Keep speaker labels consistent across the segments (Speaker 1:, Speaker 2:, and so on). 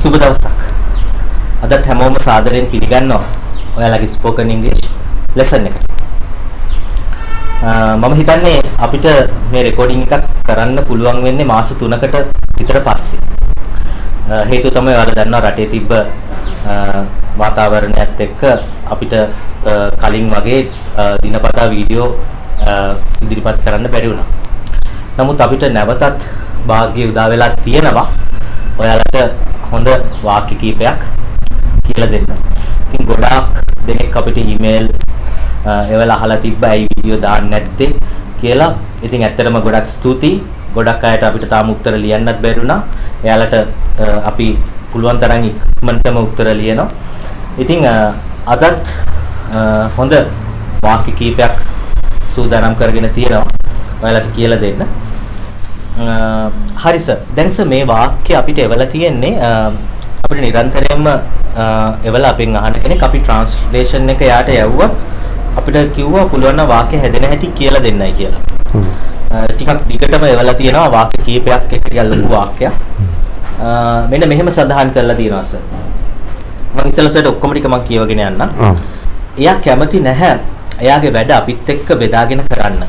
Speaker 1: සුබ දවසක්. අදත් හැමෝම සාදරයෙන් පිළිගන්නවා ඔයාලගේ ස්පෝකන් ඉංග්‍රීසි ලෙසන් එකට. මම හිතන්නේ අපිට මේ රෙකෝඩින් එකක් කරන්න පුළුවන් වෙන්නේ මාස 3කට විතර පස්සේ. හේතුව තමයි ඔයාලා දන්නවා රටේ තිබ්බ වාතාවරණයත් එක්ක අපිට කලින් වගේ දිනපතා වීඩියෝ ඉදිරිපත් කරන්න බැරි වුණා. නමුත් අපිට නැවතත් වාග්ය උදා වෙලා තියෙනවා ඔයාලට හොඳ වාක්‍ය කීපයක් කියලා දෙන්න. ඉතින් ගොඩාක් දෙනෙක් අපිට ඊමේල් ඒවල අහලා තිබ්බා ඇයි වීඩියෝ දාන්නේ නැත්තේ කියලා. ඉතින් ඇත්තටම ගොඩක් ස්තුතියි. ගොඩක් අයට අපිට තාම උත්තර ලියන්නත් බැරි වුණා. එයාලට අපි පුළුවන් තරම් ඉක්මනටම උත්තර ලියනවා. ඉතින් අදත් හොඳ වාක්‍ය කීපයක් සූදානම් කරගෙන තියෙනවා. ඔයාලට කියලා දෙන්න. හරි සර්. දැන් සර් මේ වාක්‍ය අපිට එවලා තියෙන්නේ අපිට නිරන්තරයෙන්ම එවලා අපෙන් අහන කෙනෙක් අපි ට්‍රාන්ස්ලේෂන් එක යාට යවුවා අපිට කිව්වා පුළුවන් නම් වාක්‍ය හැදෙන හැටි කියලා දෙන්නයි කියලා. ටිකක් දිගටම එවලා තියෙනවා වාක්‍ය කීපයක් එක ටිකක් ලොකු වාක්‍යයක්. මෙන්න මෙහෙම සඳහන් කරලා තියෙනවා සර්. මම ඉස්සෙල්ලාට ඔක්කොම ටික මම කියවගෙන යන්නම්. එයා කැමති නැහැ එයාගේ වැඩ අපිත් එක්ක බෙදාගෙන කරන්න.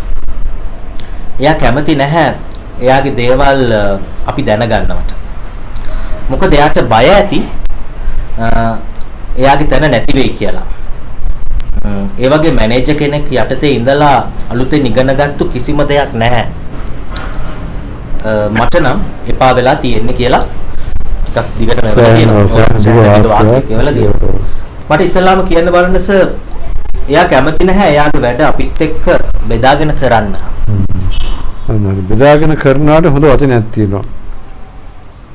Speaker 1: එයා කැමති නැහැ එයාගේ දේවල් අපි දැනගන්නවට. මොකද එයාට බය ඇති එයාගේ තැන නැති වෙයි කියලා. ඒ වගේ මැනේජර් කෙනෙක් යටතේ ඉඳලා අලුතෙන් ඉගෙනගත්තු කිසිම දෙයක් නැහැ. මට නම් එපා වෙලා තියෙන්නේ කියලා ටිකක් දිගට කියනවා. මට ඉස්සෙල්ලාම කියන්න බලන්න සර් එයා කැමති නැහැ එයාගේ වැඩ අපිත් එක්ක බෙදාගෙන කරන්න.
Speaker 2: බෙදාගෙන කරනවාට හොඳ වචනයක් තියෙනවා.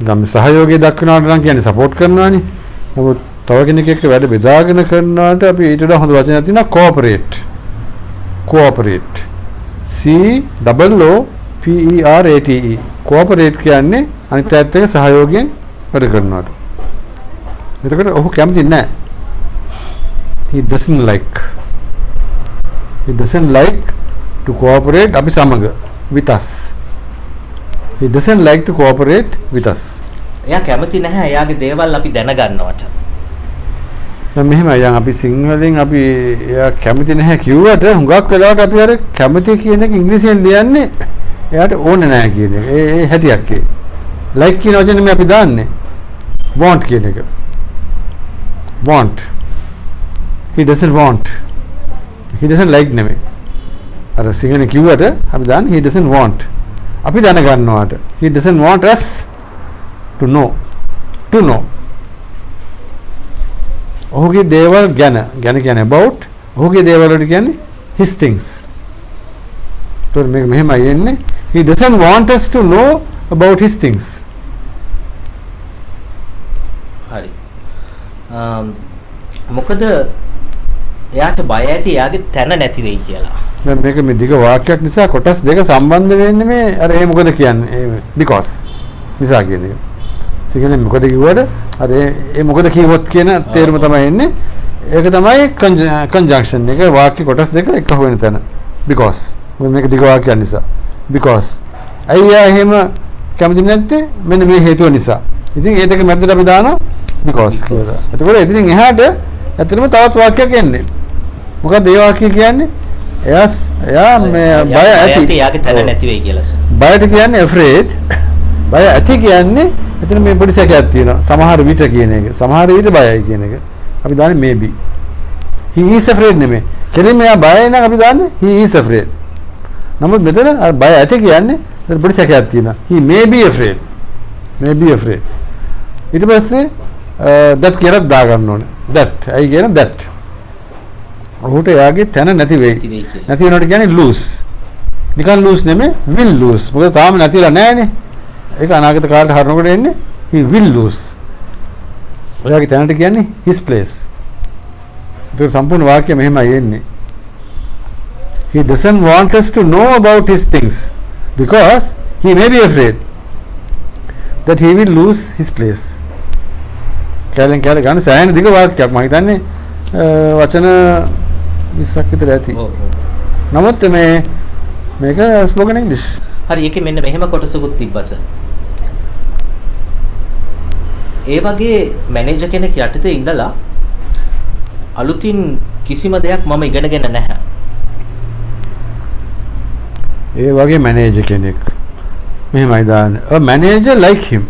Speaker 2: ගම් සහයෝගය දක්වනවාට නම් කියන්නේ සපෝට් කරනවානේ. නමුත් තව කෙනෙක් එක්ක වැඩ බෙදාගෙන කරනවාට අපි ඊට වඩා හොඳ වචනයක් තියෙනවා corporate. Corporate. C O O P E R A T E. Corporate කියන්නේ අනිත් පැත්ත එක්ක සහයෝගයෙන් වැඩ කරනවාට. එතකොට ඔහු කැමති නැහැ. He doesn't like to cooperate අපි සමග with us. He doesn't like to cooperate with us.
Speaker 1: එයා කැමති නැහැ එයාගේ දේවල් අපි දැනගන්නවට.
Speaker 2: දැන් මෙහෙමයි යන් අපි සිංහලෙන් අපි එයා කැමති නැහැ කිව්වට හුඟක් වෙලාවට අපි අර කැමති කියන එක ඉංග්‍රීසියෙන් ලියන්නේ එයාට ඕනේ නැහැ කියන එක. ඒ හැටියක් ඒ. like කියන වචනේ මේ අපි දාන්නේ want කියන එක. want. He doesn't want. He doesn't like නෙමෙයි. අර සිංහලෙන් කිව්වට අපි දාන්නේ he doesn't want. අපි දැනගන්නවාට he doesn't want us to know. ඔහුගේ දේවල් ගැන කියන්නේ about ඔහුගේ දේවල් වලට කියන්නේ his things. તો මේක මෙහෙමයි එන්නේ he doesn't want us to know about his things.
Speaker 1: හරි. මොකද එයාට බය ඇති එයාගේ තැන නැති වෙයි කියලා.
Speaker 2: දැන් මේක මේ දිග වාක්‍යයක් නිසා කොටස් දෙක සම්බන්ධ වෙන්නේ මේ අර ඒ මොකද කියන්නේ because නිසා කියන එක. සිංහලෙන් මොකද කිව්වද අර ඒ මොකද කිව්වොත් කියන තේරුම තමයි එන්නේ. ඒක තමයි conjunction එක වාක්‍ය කොටස් දෙක එකහ වෙන තැන. because මේක දිග වාක්‍යයක් නිසා. because අයියා එහෙම කැමති නැත්තේ මෙන්න මේ හේතුව නිසා. ඉතින් ඒ දෙක මැදට අපි දානවා because කියලා. එතකොට ඉතින් එහාට ඇත්තටම තවත් වාක්‍යයක් එන්නේ. මොකද ඒ වාක්‍ය කියන්නේ එයා මේ බය ඇති
Speaker 1: එයාගේ තැන නැති වෙයි කියලා සර්.
Speaker 2: බයට කියන්නේ afraid. බය ඇති කියන්නේ එතන මේ පොඩි සැකයක් තියෙනවා. සමහර විට කියන එක. සමහර විට බයයි කියන එක. අපි දාන්නේ maybe. He is afraid නෙමෙයි. කෙලින්ම එයා බයයි නම් අපි දාන්නේ he is afraid. නමුත් මෙතන අර බය ඇති කියන්නේ එතන පොඩි සැකයක් තියෙනවා. He may be afraid. ඊට පස්සේ that කියලා දා ගන්න ඕනේ. that. අයි කියන that. ඔහුට එයාගේ තැන නැති වෙයි. නැති වෙනවට කියන්නේ lose. නිකන් lose නෙමෙයි will lose. මොකද තාම නැතිලා නැහැනේ. ඒක අනාගත කාලේ හරනකොට එන්නේ he will lose. ඔයාගේ තැනට කියන්නේ his place. ඒක සම්පූර්ණ වාක්‍යය මෙහෙමයි එන්නේ. He doesn't want us to know about his things because he may be afraid that he will lose his place. කැලෙන් ගන්න සෑහෙන දිග වාක්‍යයක් මම හිතන්නේ වචන 20ක් විතර ඇති. නමුත් මේක ස්පෝකන් ඉංග්‍රීසි.
Speaker 1: හරි ඒකේ මෙන්න මෙහෙම කොටසකුත් තිබ්බස. ඒ වගේ මැනේජර් කෙනෙක් යටතේ ඉඳලා අලුතින් කිසිම දෙයක් මම ඉගෙනගෙන නැහැ.
Speaker 2: ඒ වගේ මැනේජර් කෙනෙක් මෙහෙමයි දාන්න. a manager like him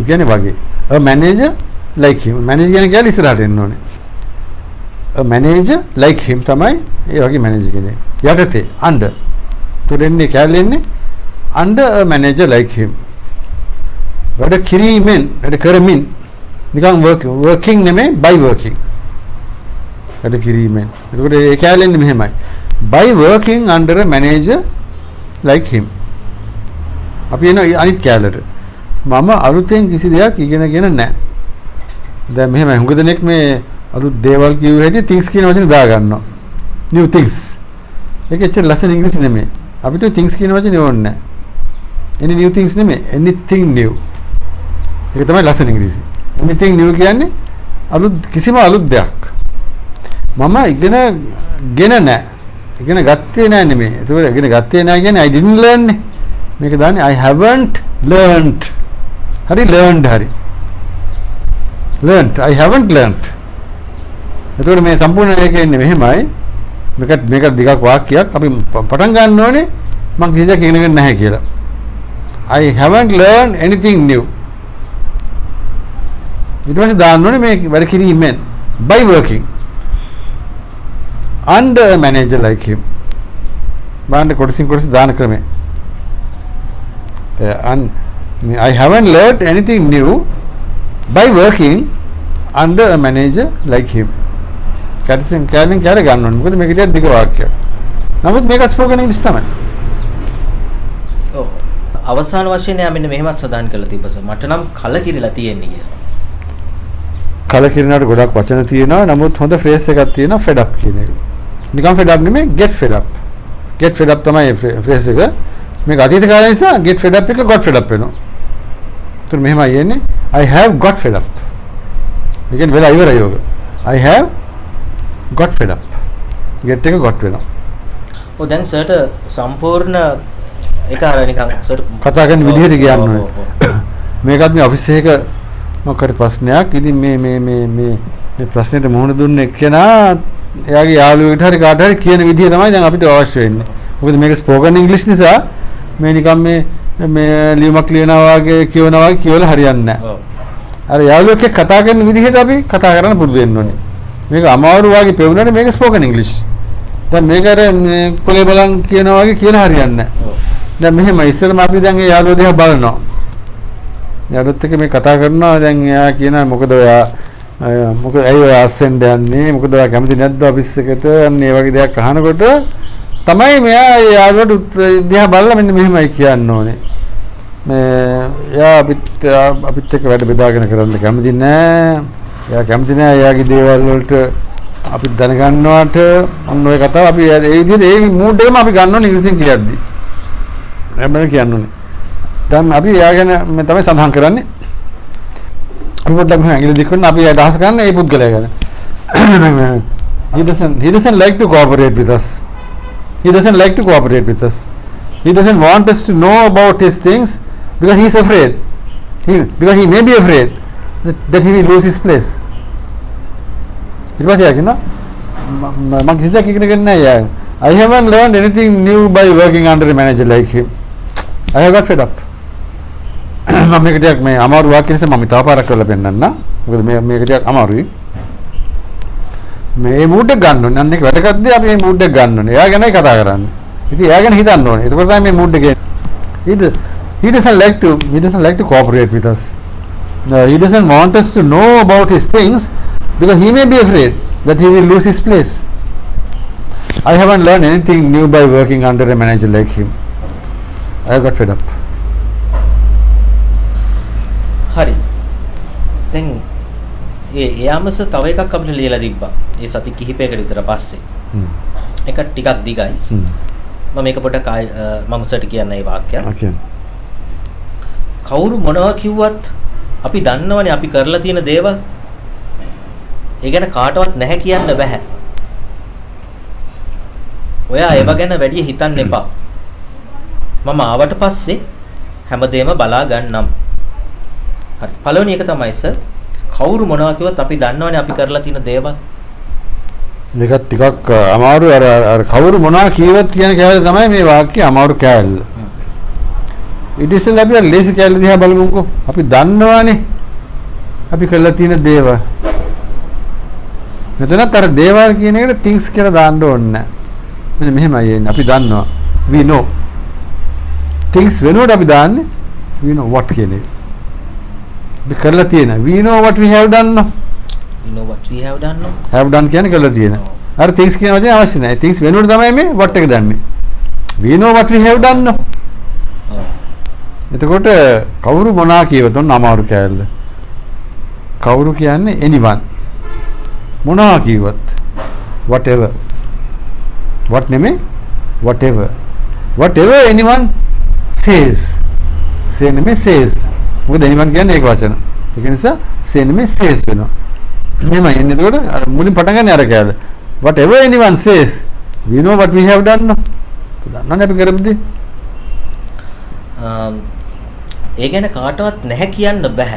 Speaker 2: කියන්නේ වගේ. a manager like him. manager කියන්නේ කියලා ඉස්සරහට එන්න ඕනේ. a manager like him තමයි ඒ වගේ මැනේජර් කෙනෙක්. යටතේ under. තුරෙන්නේ කැලෙන්නේ under a manager like him. වැඩ කිරීමෙන් වැඩ කරමින් නිකන් working නෙමෙයි by working. වැඩ කිරීමෙන්. එතකොට ඒ කැලෙන්නේ මෙහෙමයි. by working under a manager like him. අපි එන අනිත් කැලලට. මම අලුතෙන් කිසි දෙයක් ඉගෙනගෙන නැහැ. දැන් මෙහෙමයි හුඟ දෙනෙක් මේ අලුත් දේවල් කියුව හැටි things කියන වචනේ දා ගන්නවා. new things. ඒක ඇත්තට ලස්සන ඉංග්‍රීසි නෙමෙයි. අපිට things කියන වචනේ ඕනේ නැහැ. any new things නෙමෙයි anything new. ඒක තමයි ලස්සන ඉංග්‍රීසි. anything new කියන්නේ අලුත් කිසිම අලුත් දෙයක්. මම ඉගෙනගෙන නැහැ. ඉගෙන ගත්තේ නැහැ නෙමෙයි. ඒක ඉගෙන ගත්තේ නැහැ කියන්නේ I didn't learn නේ. මේක දාන්නේ I haven't learned. හරි learned හරි. learned I haven't learned. එතකොට මේ සම්පූර්ණ එකේ ඉන්නේ මෙහෙමයි. මේක දිගක් වාක්‍යයක් අපි පටන් ගන්න ඕනේ මම කිසි දෙයක් ඉගෙනගෙන නැහැ කියලා. I haven't learned anything new. ඊට පස්සේ දාන්න ඕනේ මේ වැඩ කිරීමෙන් by working under a manager like him. බලන්න කොටසින් කොටස දාන ක්‍රමය. and I haven't learned anything new by working under a manager like him. කැටසින් කැලින් කැර ගන්න ඕනේ. මොකද මේක ටිකක් දිග වාක්‍යයක්. නමුත් මේක ස්පෝකන් ඉංග්‍රීසි තමයි.
Speaker 1: ඔව්. අවසාන වශයෙන් යා මෙන්න මෙහෙමත් සදාන් කරලා තිබ්බස. මට නම් කලකිරිලා තියෙන්නේ කියලා.
Speaker 2: කලකිරිනාට ගොඩක් වචන තියෙනවා. නමුත් හොඳ ෆ්‍රේස් එකක් තියෙනවා fed up කියන එක. නිකන් fed up නෙමෙයි get fed up. get fed up තමයි ෆ්‍රේස් එක. මේක අතීත කාලේ නිසා get fed up එක got fed up වෙනවා. ඒතර මෙහෙමයි යන්නේ I have got fed up. ඒ කියන්නේ වෙලා ඉවරයි යෝග. I have got fed up. get එක got වෙනවා.
Speaker 1: ඔව් දැන් සර්ට සම්පූර්ණ ඒක අර නිකන් සර්ට
Speaker 2: කතා කරන විදිහට කියන්න ඕනේ. මේකත් මේ ඔෆිස් එකක මොකක්ද ප්‍රශ්නයක්. ඉතින් මේ ප්‍රශ්නෙට මුහුණ දුන්නේ එක්කෙනා එයාගේ යාළුවෙකුට හරි කාට හරි කියන විදිහ තමයි දැන් අපිට අවශ්‍ය වෙන්නේ. මොකද මේක ස්පෝකන් ඉංග්‍රීසි නිසා මේ නිකන් මේ ලියුමක් ලියනවා වගේ කියවනවා වගේ කියවලා හරියන්නේ නැහැ. අර යාළුවෙක් එක්ක කතා කරන විදිහට අපි කතා කරන්න පුරුදු වෙන්න ඕනේ. මේක අමාරු වගේ පෙවුනට මේක ස්පෝකන් ඉංග්‍රීසි. දැන් මේක අර කොලේ බලන් කියනවා වගේ කියලා හරියන්නේ නැහැ. දැන් මෙහෙම ඉස්සෙල්ලාම අපි දැන් ඒ යාළුවා දිහා බලනවා. යාළුවත් එක්ක මේ කතා කරනවා දැන් එයා කියනවා මොකද ඔයා මොකද ඇයි ඔය ආස්වෙන් දන්නේ මොකද ඔයා කැමති නැද්ද ඔෆිස් එකට අන්න ඒ වගේ දෙයක් අහනකොට තමයි මෙයා ඒ යාළුවට දිහා බලලා මෙන්න මෙහෙමයි කියන්න ඕනේ. මේ එයා අපිත් එක්ක වැඩ බෙදාගෙන කරන්න කැමති නෑ. එයා කැමති නෑ එයාගේ දේවල් වලට අපි දැනගන්නවට අන්න ඔය කතාව අපි ඒ විදිහට ඒ මූඩ් එකම අපි ගන්න ඕනේ ඉංග්‍රීසියෙන් කියද්දි. හැබැයි කියන්න ඕනේ. දැන් අපි එයා ගැන මේ තමයි සඳහන් කරන්නේ. අපි පොඩ්ඩක් මෙහෙම ඇඟිලි දික් කරන අපි අදහස් කරන ඒ පුද්ගලයා ගැන. he doesn't like to cooperate with us. He doesn't like to cooperate with us. He doesn't want us to know about his things because he is afraid. Because he may be afraid that he will lose his place. It was like, you know, I haven't learned anything new by working under a manager like him. I have got fed up. මම මේක ටිකක් මේ අමාරු වාක්‍ය නිසා මම තව පාරක් කරලා පෙන්නන්න. මොකද මේක ටිකක් අමාරුයි. මේ මූඩ් එක ගන්න ඕනේ. අන්න ඒක වැදගත්දී අපි මේ මූඩ් එක ගන්න ඕනේ. එයා ගැනයි කතා කරන්නේ. ඉතින් එයා ගැන හිතන්න ඕනේ. ඒක තමයි මේ මූඩ් එකේ. He doesn't like to cooperate with us. He doesn't want us to know about his things because he may be afraid that he will lose his place. I haven't learned anything new by working under a manager like him. I got fed up.
Speaker 1: හරි. දැන් එයාමස තව එකක් අපිට ලියලා තිබ්බා. ඒ සති කිහිපයකට විතර පස්සේ. ඒක ටිකක් දිගයි. මම මේක පොඩ්ඩක් මම සර්ට කියන්න ඒ වාක්‍යය.
Speaker 2: Okay.
Speaker 1: කවුරු මොනවා කිව්වත් අපි දන්නවනේ අපි කරලා තියෙන දේවල්. ඒ ගැන කාටවත් නැහැ කියන්න බෑ. ඔයා ඒව ගැන වැඩි හිතන්න එපා. මම ආවට පස්සේ හැමදේම බලා ගන්නම්. හරි. පළවෙනි එක තමයි සර් කවුරු මොනවා කිව්වත් අපි දන්නවනේ අපි කරලා තියෙන දේවල්.
Speaker 2: මේක ටිකක් අමාරු අර කවුරු මොනවා කියවත් කියන කෑල්ල තමයි මේ වාක්‍ය අමාරු කෑල්ල. ඊට ඉස්සෙල්ලා අපි ලේසි කෑල්ල දිහා බලමුකෝ. අපි දන්නවනේ අපි කරලා තියෙන දේවල්. මෙතනත් අර දේවල් කියන එකට things කියලා දාන්න ඕනේ නැහැ. මෙන්න මෙහෙමයි එන්නේ. අපි දන්නවා. we know. things වෙනුවට අපි දාන්නේ we know what කියන එක. අපි කරලා තියෙන we know what we have done.
Speaker 1: we know what we have done.
Speaker 2: have done කියන්නේ කරලා තියෙන. අර things කියන වචනේ අවශ්‍ය නැහැ. things වෙනුවට තමයි මේ what එක දාන්නේ. we know what we have done. එතකොට කවුරු මොනවා කියවතොත් අමාරු කෑල්ල. කවුරු කියන්නේ anyone. මොනවා කිව්වත් whatever. what නෙමෙයි whatever. whatever anyone says. say නෙමෙයි says. මොකද anyone කියන්නේ ඒක වචන. ඒක නිසා say නෙමෙයි says වෙනවා. මෙහෙමයි එන්නේ. එතකොට අර මුලින් පටන් ගන්න අර කෑල්ල. whatever anyone says we know what we have done. දන්නවනේ අපි කරමුද?
Speaker 1: ඒ ගැන කාටවත් නැහැ කියන්න බෑ.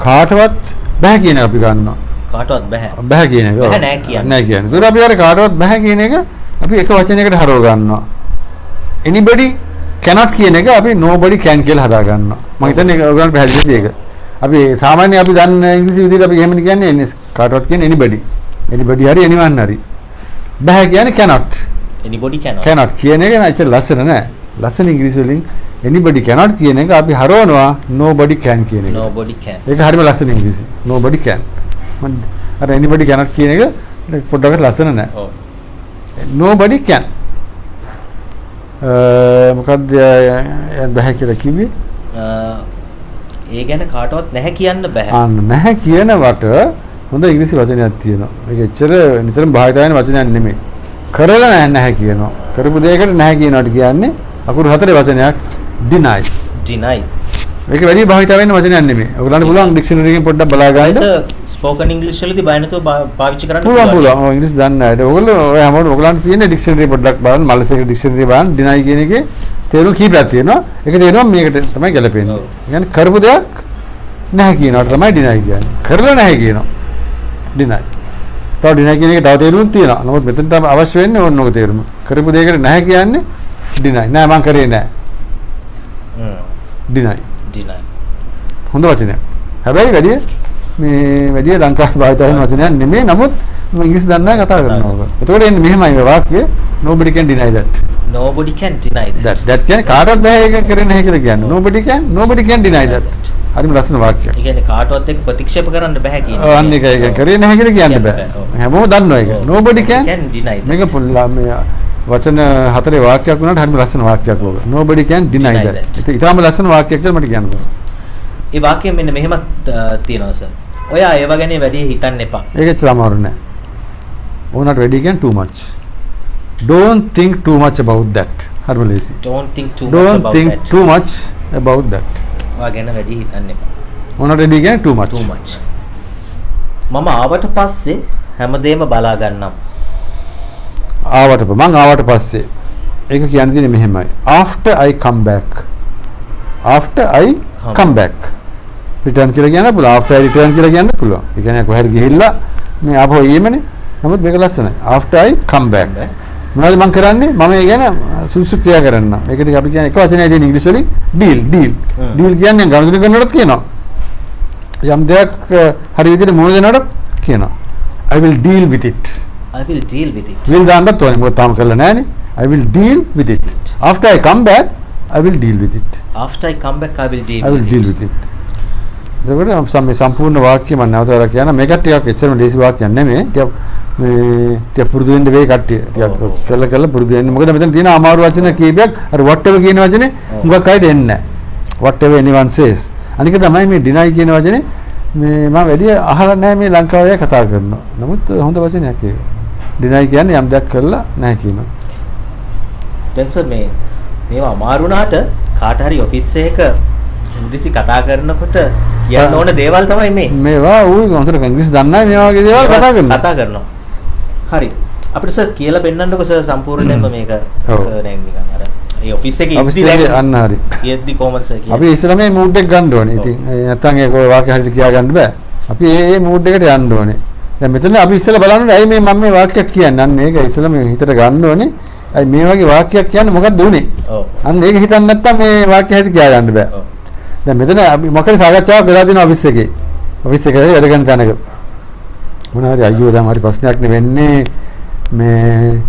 Speaker 2: කාටවත් බෑ කියන එක අපි ගන්නවා.
Speaker 1: කාටවත් බෑ.
Speaker 2: බෑ කියන එක.
Speaker 1: බෑ නෑ කියන්නේ.
Speaker 2: නෑ කියන්නේ. ඒතර අපි අර කාටවත් බෑ කියන එක අපි එක වචනයකට හරව ගන්නවා. anybody cannot කියන එක අපි nobody can කියලා හදා ගන්නවා. මම හිතන්නේ ඒක ඔයගොල්ලන්ට පැහැදිලිද ඒක? අපි සාමාන්‍ය අපි දන්න ඉංග්‍රීසි විදිහට අපි එහෙම කියන්නේ කාටවත් කියන්නේ anybody. anybody හරි anyone හරි. බෑ කියන්නේ cannot.
Speaker 1: anybody cannot.
Speaker 2: cannot කියන එක නෑ ලස්සන නෑ. ලස්සන ඉංග්‍රීසි වලින් anybody cannot කියන එක අපි හරවනවා nobody can කියන එක.
Speaker 1: nobody can.
Speaker 2: ඒක හරියම ලස්සන ඉංග්‍රීසි. nobody can. මම අර anybody cannot කියන එක පොඩ්ඩක් ලස්සන නෑ.
Speaker 1: ඔව්.
Speaker 2: nobody can. මොකද්ද බෑ කියලා කිව්වේ?
Speaker 1: ඒ ගැන කාටවත් නැහැ කියන්න බෑ.
Speaker 2: අන්න නැහැ කියනවට හොඳ ඉංග්‍රීසි වචනයක් තියෙනවා. මේක එච්චර නිතරම භාවිත වෙන වචනයක් නෙමෙයි. කරලා නැහැ කියනවා. කරපු දෙයකට නැහැ කියනවාට කියන්නේ අකුරු හතරේ වචනයක් deny.
Speaker 1: deny.
Speaker 2: මේක වැඩි භාවිත වෙන වචනයක් නෙමෙයි. ඔයගොල්ලන්ට පුළුවන් ඩික්ෂනරි එකෙන් පොඩ්ඩක් බලා ගන්න.
Speaker 1: ස්පෝකන් ඉංග්‍රීසි වලදී බය නැතුව පාවිච්චි කරන්න
Speaker 2: පුළුවන්. ඔය ඉංග්‍රීසි දන්නේ නැහැ. ඔයගොල්ලෝ ඔය හැමෝටම ඔයගොල්ලන්ට තියෙන ඩික්ෂනරි පොඩ්ඩක් බලන්න. මල්ලසේක ඩික්ෂනරි බලන්න. deny කියන එකේ තේරුම් කීපයක් තියෙනවා. ඒක තේරුම් මේකට තමයි ගැලපෙන්නේ. يعني කරපු දෙයක් නැහැ කියනවාට තමයි deny කියන්නේ. කරලා නැහැ කියනවා. deny. තව deny කියන එක තව තේරුම් තියෙනවා. නමුත් මෙතනට අවශ්‍ය වෙන්නේ ඕනෝක තේරුම. කරපු දෙයකට නැහැ කියන්නේ deny. නෑ මං කරේ නෑ. deny.
Speaker 1: deny.
Speaker 2: හොඳ වචනයක්. හැබැයි වැඩි ලංකාවේ භාවිත වෙන වචනයක් නෙමෙයි. නමුත් මම ඉංග්‍රීසි දන්නේ නැහැ කතා කරනවා. ඒතකොට එන්නේ මෙහෙමයි මේ වාක්‍යය. nobody can deny that.
Speaker 1: nobody can deny that.
Speaker 2: that කියන්නේ කාටවත් බෑ ඒක කරේ නැහැ කියලා කියන්නේ. nobody can deny that. හරිම ලස්සන වාක්‍යයක්.
Speaker 1: ඒ කියන්නේ කාටවත් ඒක ප්‍රතික්ෂේප කරන්න බෑ කියන එක.
Speaker 2: ඔව් අන්න ඒක කරේ නැහැ කියලා කියන්න බෑ. හැමෝම දන්නවා ඒක. nobody can
Speaker 1: deny that.
Speaker 2: මේක මේ වචන හතරේ වාක්‍යයක් වුණාට හරිම ලස්සන වාක්‍යයක් ඕක. nobody can deny that. ඒක ඊටාම ලස්සන වාක්‍යයක් කියලා මට කියන්න පුළුවන්.
Speaker 1: ඒ වාක්‍යය මෙන්න මෙහෙමත් තියෙනවා සර්. ඔයා ඒව ගැන වැඩි හිතන්න එපා.
Speaker 2: ඒක ඇත්තටම අමාරු නෑ. ඕනට වැඩි කියන්නේ too much. don't think too much about that. හරිම ලේසි.
Speaker 1: don't think too
Speaker 2: much about that.
Speaker 1: ඔයා ගැන වැඩි හිතන්න එපා.
Speaker 2: ඕනට වැඩි කියන්නේ too much.
Speaker 1: මම ආවට පස්සේ හැමදේම බලා ගන්නම්.
Speaker 2: මං ආවට පස්සේ ඒක කියන්නේ තියෙන්නේ මෙහෙමයි. after I come back. return කියලා කියන්න පුළුවන්. after I return කියලා කියන්න පුළුවන්. ඒ කියන්නේ කොහෙද ගිහිල්ලා මේ ආපහු එීමනේ. නමුත් මේක ලස්සනයි. after I come back. මොනවද මං කරන්නේ? මම ඒ ගැන සුසු ක්‍රියා කරන්න. ඒක ටික අපි කියන්නේ එක වචනයයි තියෙන ඉංග්‍රීසි වලින් deal. deal කියන්නේ ගනුදෙනු කරනකොටත් කියනවා. යම් දෙයක් හරි විදිහට මුහුණ දෙනකොටත් කියනවා. I will deal with it. will දාන්නත් ඕනේ. මොකද තාම කරලා නැහැනේ. I will deal with it. after I come back I will deal with it.
Speaker 1: I will deal with it.
Speaker 2: ඒකට මේ සම්පූර්ණ වාක්‍යය මම නැවත වරක් කියනවා. මේකත් ටිකක් එච්චරම ලේසි වාක්‍යයක් නෙමෙයි. ටිකක් පුරුදු වෙන්න වෙයි කට්ටිය. ටිකක් කළා පුරුදු වෙන්න. මොකද මෙතන තියෙන අමාරු වචන කීපයක් අර whatever කියන වචනේ මුගක් අයිට එන්නේ නැහැ. whatever anyone says. අනික තමයි මේ deny කියන වචනේ මේ මම වැඩි අහලා නැහැ මේ ලංකාවේ කතා කරනවා. නමුත් හොඳ වචනයක් ඒක. deny කියන්නේ යම් දෙයක් කරලා නැහැ කියනවා.
Speaker 1: දැන් සර් මේවා අමාරු වුණාට කාට හරි ඔෆිස් එකක ඉංග්‍රීසි කතා කරනකොට කියන්න ඕන දේවල් තමයි මේ.
Speaker 2: මේවා හොඳට ඉංග්‍රීසි දන්නේ නැහැ මේ වගේ දේවල්
Speaker 1: කතා කරනවා. හරි. අපිට සර් කියලා පෙන්නන්නකො සර් සම්පූර්ණයෙන්ම මේක සර් දැන් නිකන් අර ඒ ඔෆිස් එකේ
Speaker 2: ඔෆිස්
Speaker 1: ඉද්දි
Speaker 2: එකේ
Speaker 1: දැන්
Speaker 2: අන්න හරි.
Speaker 1: යෙද්දි කොහොමද සර් කියන්නේ?
Speaker 2: අපි ඉස්සෙල්ලා මේ මූඩ් එක ගන්න ඕනේ. ඉතින් නැත්තම් ඒක වාක්‍ය හරියට කියා ගන්න බෑ. අපි මේ මූඩ් එකට යන්න ඕනේ. දැන් මෙතන අපි ඉස්සෙල්ලා බලන්න ඕනේ ඇයි මේ මම මේ වාක්‍යයක් කියන්නේ. අන්න ඒක ඉස්සෙල්ලා මේ හිතට ගන්න ඕනේ. ඇයි මේ වගේ වාක්‍යයක් කියන්නේ මොකක්ද උනේ?
Speaker 1: ඔව්.
Speaker 2: අන්න ඒක හිතන්න නැත්තම් මේ වාක්‍ය හරියට කියා ගන්න බෑ.
Speaker 1: ඔව්.
Speaker 2: දැන් මෙතන අපි මොකද සාකච්ඡාවක් වෙලා තියෙනවා ඔෆිස් එකේ. ඔෆිස් එකේ වැඩ කරන තැනක. මොනවා හරි අයියෝ දැන් හරි ප්‍රශ්නයක් නෙවෙන්නේ මේ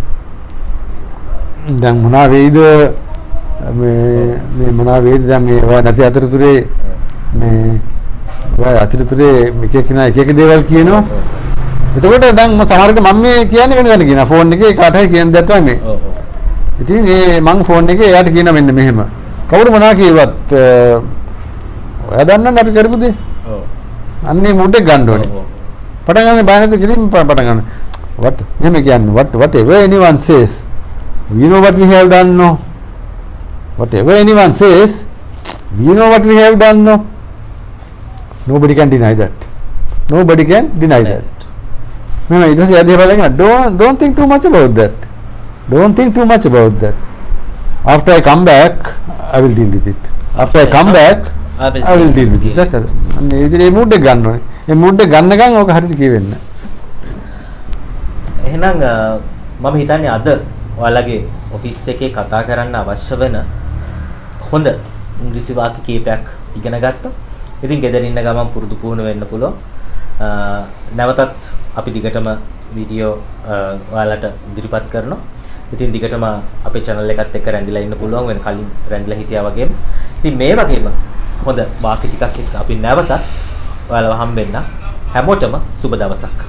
Speaker 2: දැන් මොනවා වෙයිද මේ මොනවා වෙයිද දැන් මේ වා නැති අතරතුරේ මේ වා අතරතුරේ එක එක කෙනා එක එක දේවල් කියනවා. එතකොට දැන් සමහරවිට මම මේ කියන්නේ වෙන දැන කියනවා ෆෝන් එකේ කාටයි කියන දේ තමයි මේ.
Speaker 1: ඔව් ඔව්.
Speaker 2: ඉතින් මේ මං ෆෝන් එකේ එයාට කියනවා මෙන්න මෙහෙම. කවුරු මොනවා කිව්වත් ඔයා දන්නවනේ අපි කරපු දේ.
Speaker 1: ඔව්.
Speaker 2: අන්නේ මුඩ ගන්න ඕනේ. පටන් ගන්න බය නැතුව කිලින් පටන් ගන්න. what එහෙම කියන්නේ whatever anyone says we know what we have done no. Whatever anyone says we know what we have done no. Nobody can deny that. Nobody can deny that. No, it was don't think too much about that. Don't think too much about that. After I come back, I will deal with it. After I come back, I will deal with it. That's it. මේ mood එක ගන්න ඕනේ. මේ mood එක ගන්නකම් ඕක හරියට කියවෙන්න.
Speaker 1: එහෙනම් මම හිතන්නේ අද ඔයාලගේ ඔෆිස් එකේ කතා කරන්න අවශ්‍ය වෙන හොඳ ඉංග්‍රීසි වාක්‍ය කීපයක් ඉගෙන ගත්තා. ඉතින් ගෙදර ඉන්න ගමන් පුරුදු පුහුණු වෙන්න පුළුවන්. නැවතත් අපි දිගටම වීඩියෝ ඔයාලට ඉදිරිපත් කරනවා. ඉතින් දිගටම අපේ channel එකත් එක්ක රැඳිලා ඉන්න පුළුවන් වෙන කලින් රැඳිලා හිටියා වගේම. ඉතින් මේ වගේම හොඳ වාක්‍ය ටිකක් එක්ක අපි නැවතත් ඔයාලව හම්බෙන්න. හැමෝටම සුබ දවසක්.